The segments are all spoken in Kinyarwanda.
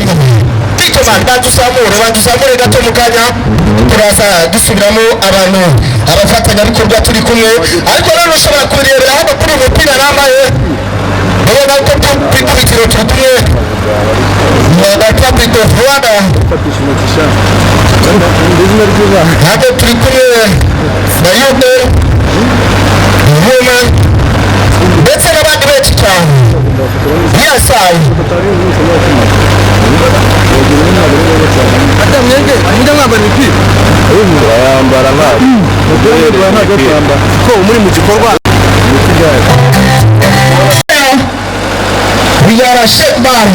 man baduzamure gato mukanya turaza dusubiramo abantu abafatanya bikorwa turi kumwe ariko rero ushobora kurebera hano kuri umupira namaye ubona ko twikubitiro turi kumwe na Republic of Rwanda hano turi kumwe na yude women ndetse n'abandi benshi cyane yasaye Ada mwenge mujya mwambara imipira yambara ko muri mu gikorwa we are a shit man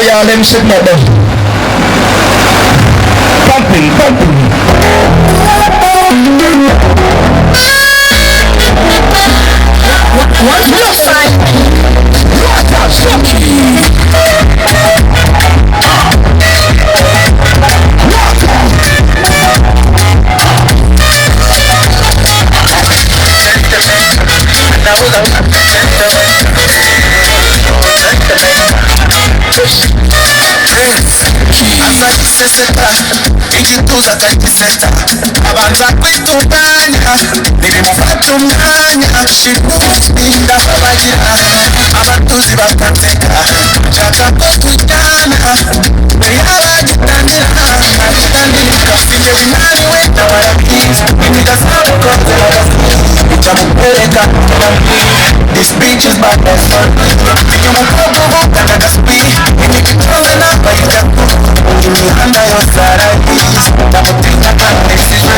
yeah them shit man pumping what's your sign what a shocking igituza kagiseta abanza kwitunganya nibimufata umwanya shirinda babagira abatuzi bakanseka nshaka ko tujyana mbere y'abagitangira abitandika ibyo binaniwe n'abarabizi imigasabukoze icya mupereka this bitch is bad as fun umukobwa uvugana agaswi imigitoze n'abayijya imihanda yose arayizi ndamutinya kandi sinzi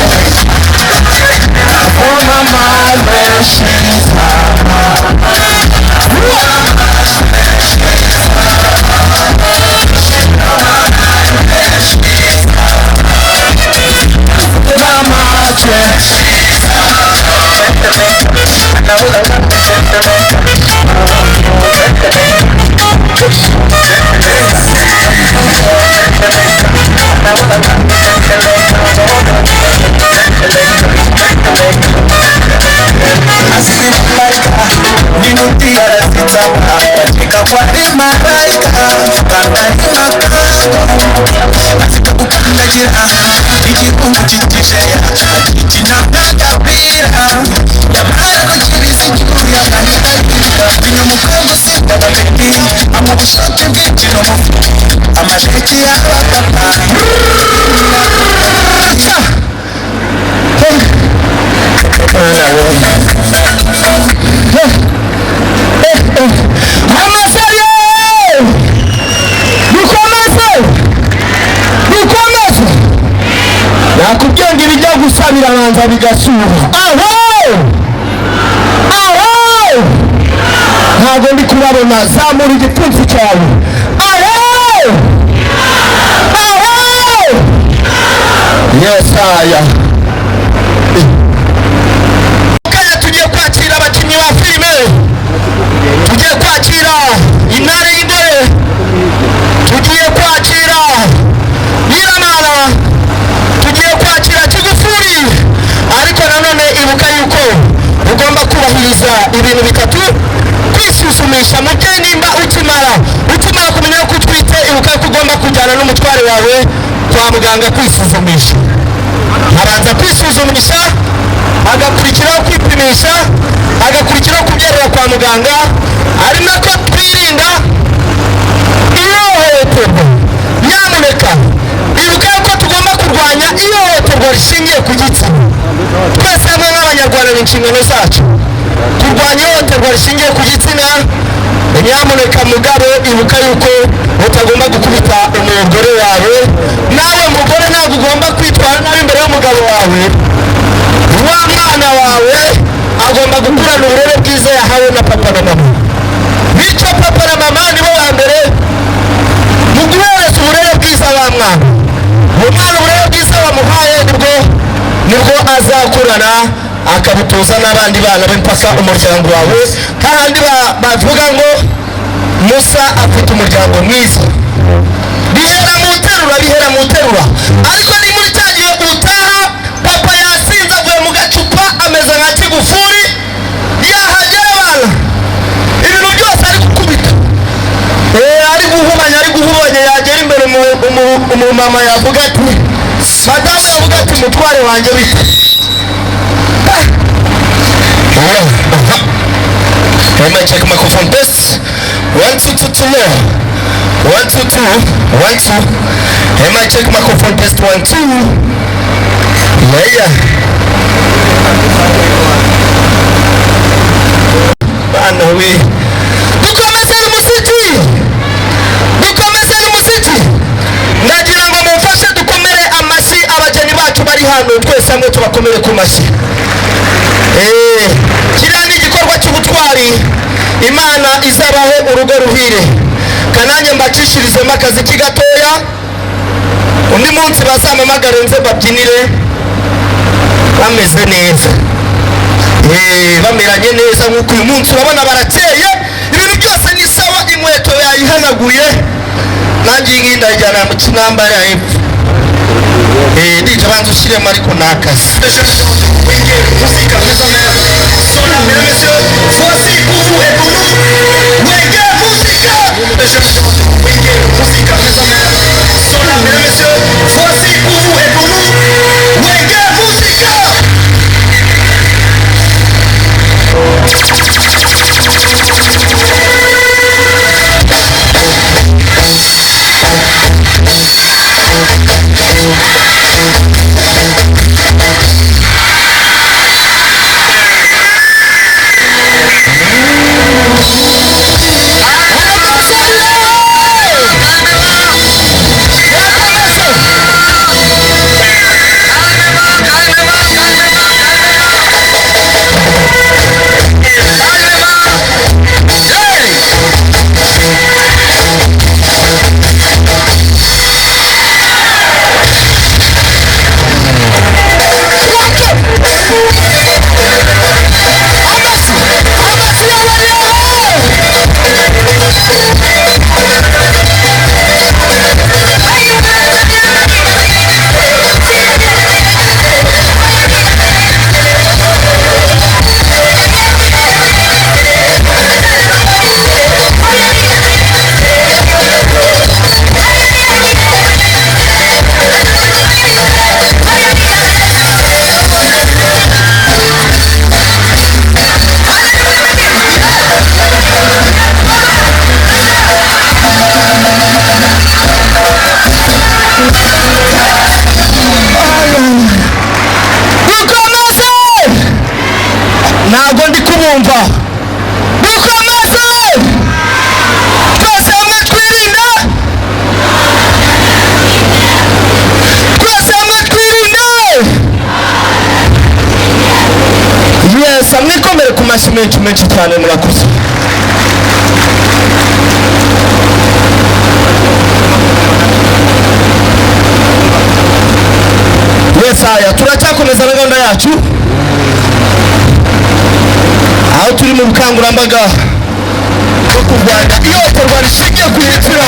oh mama she's nakubyenga ibijya gusabira banza bigasura ntabwo ndi kubabona zamura igipfunsi cyawe yesaya kaya tugiye kwakira abakinnyi ba filime tugiye kwakira intare y'indore tugiye kwakira nyiramana tugiye kwakira kigufuri ariko nanone ibuka yuko ugomba kubahiriza ibintu bitatu kwisuzumisha mu gihe nimba ukimara kumenya ko utwite ibuka ko ugomba kujyana n'umutware wawe kwa muganga kwisuzumisha abanza kwisuzumisha agakurikiraho kwipimisha agakurikiraho kubyarira kwa muganga ari nako twirinda ihohoterwa nyamuneka ibuka ko tugomba kurwanya ihohoterwa rishingiye ku gitsina twese hamwe nk'abanyarwanda ni inshingano zacu kurwanya ihohoterwa rishingiye ku gitsina nyamuneka mugabo ibuka yuko utagomba gukubita umugore wawe nawe mugore ntabwo ugomba kwitwara nabi imbere y'umugabo wawe wa mwana wawe agomba gukurana uburere bwiza yahawe na papa na mama bityo papa na mama nibo ba mbere mu guhereza uburere bwiza wa mwana uwo mwana uburere bwiza wamuhaye nibwo azakurana akabutuza n'abandi bana b'impaka umuryango wawe kandi bavuga ngo Musa afite umuryango mwiza bihera mu terura ariko ni muri cyagiye utaha papa yasinze avuye mu gacupa ameze nka kigufuri yahagera abana ibintu byose ari gukubita ari guhubanya yagera imbere umumama yavuga ati madamu yavuga ati mutware wanjye bite. Let me check microphone test. 1 2 2 2 more. 1 2 2 1 2. Let me check microphone test 1 2. Yeah. Bana we. Dukomeze umuziki. Ndagira ngo mumfashe dukomere amashyi abageni bacu bari hano twese hamwe tubakomere ku mashyi. Kiriya ni igikorwa cy'ubutwari. Imana izabahe urugo ruhire. Kananye mbacishyirizemo akazi kigatoya. Undi munsi bazamamagare nze babyinire bameze neza. Bameranye neza nk'uko uyu munsi urabona barakeye. Ibintu byose ni sawa, inkweto yayihanaguye. Nanjye iyi ndajyana mu kinamba ya hepfo. Dije bantu ushyiremo ariko n'akazi. Ntabwo ndi kubumva. Dukomeze twese hamwe twirinde. Yes, amwikomere ku mashyi menshi cyane murakoze. Yes, aya turacyakomeza na gahunda yacu. Aho turi mu bukangurambaga bwo kurwanya ihohoterwa rishingiye ku gitsina.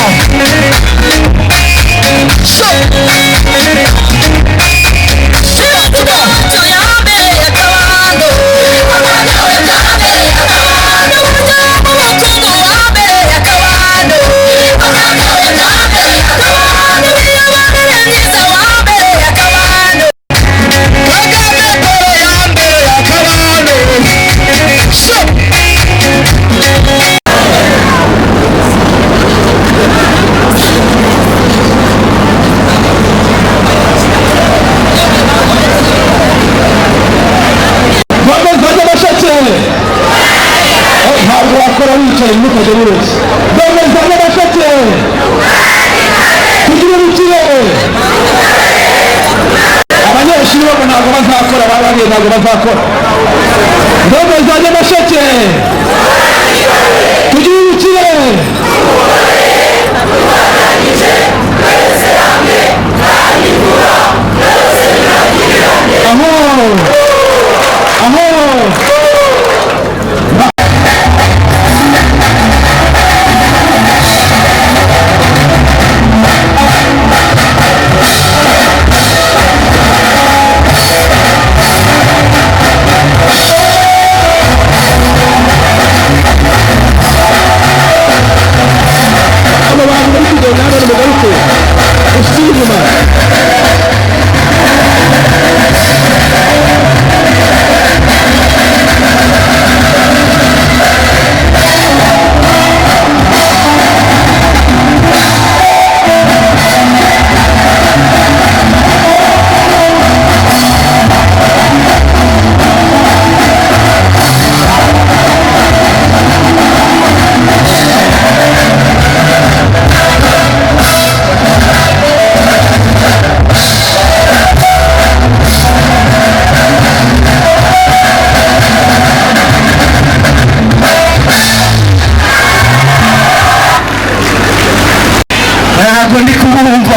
ntabwo ndi kubumva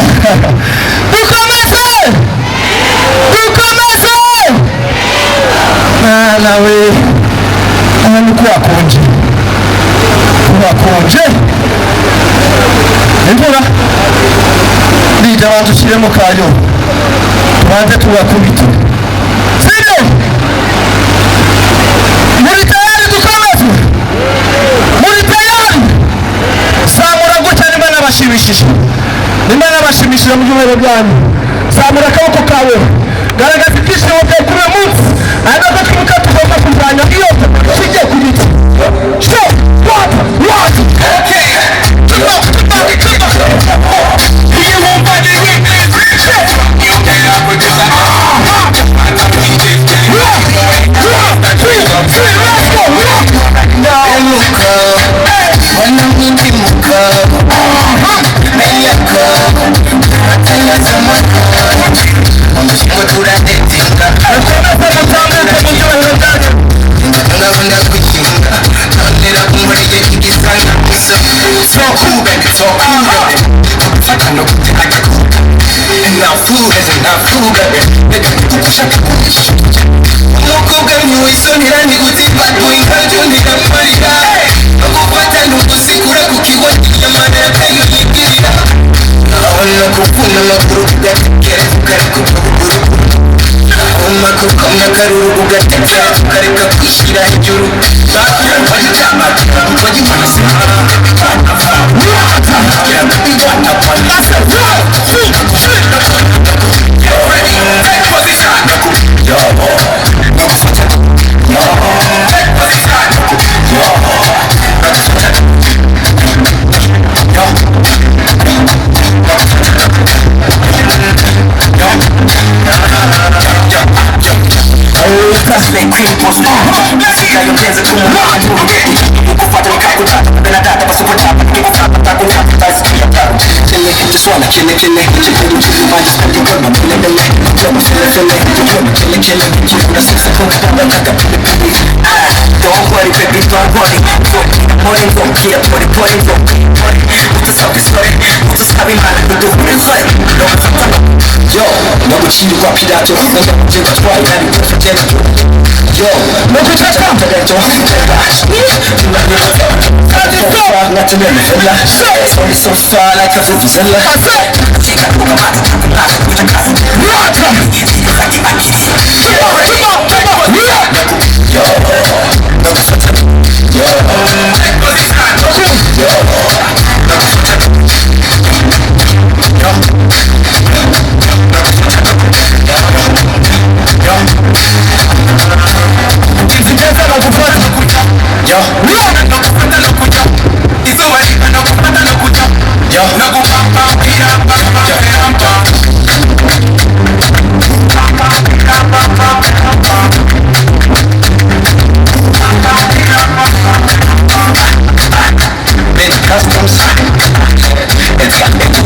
dukomeze mwana we hano uko wakonje imvura nijya banza ushyiremo kayo tubanze tugakubita sibyo muri tayari dukomeze muri tayari zamura gutya nimba nabashimishije mu byumweru byanyu zamura akaboko kawe garagaza ibyishimo byawe kuri uyu munsi ari nako twibuka tugomba kurwanya iyo tugiye ku giti umukobwa ntiwisonera ntigutifatwa inkabyo ntigamarira agufata ntugusikura ku kigo cy'inyamara yakayibwirira abona kukunda amaguru ugatekera tukareka ukuguru abona kukomya akaruru ugatekera tukareka kwishyira hejuru Don't worry, baby, don't worry. Yo, no kuchini kwa pidato, njenga twai nani kufajena. Yo, no kuchaka mpedeto. Natumia mfela. Only so far like a vuvuzela. Tika kuka matu tukumata kutakasa. Yo, no kuchaka. Yo, customs. It's got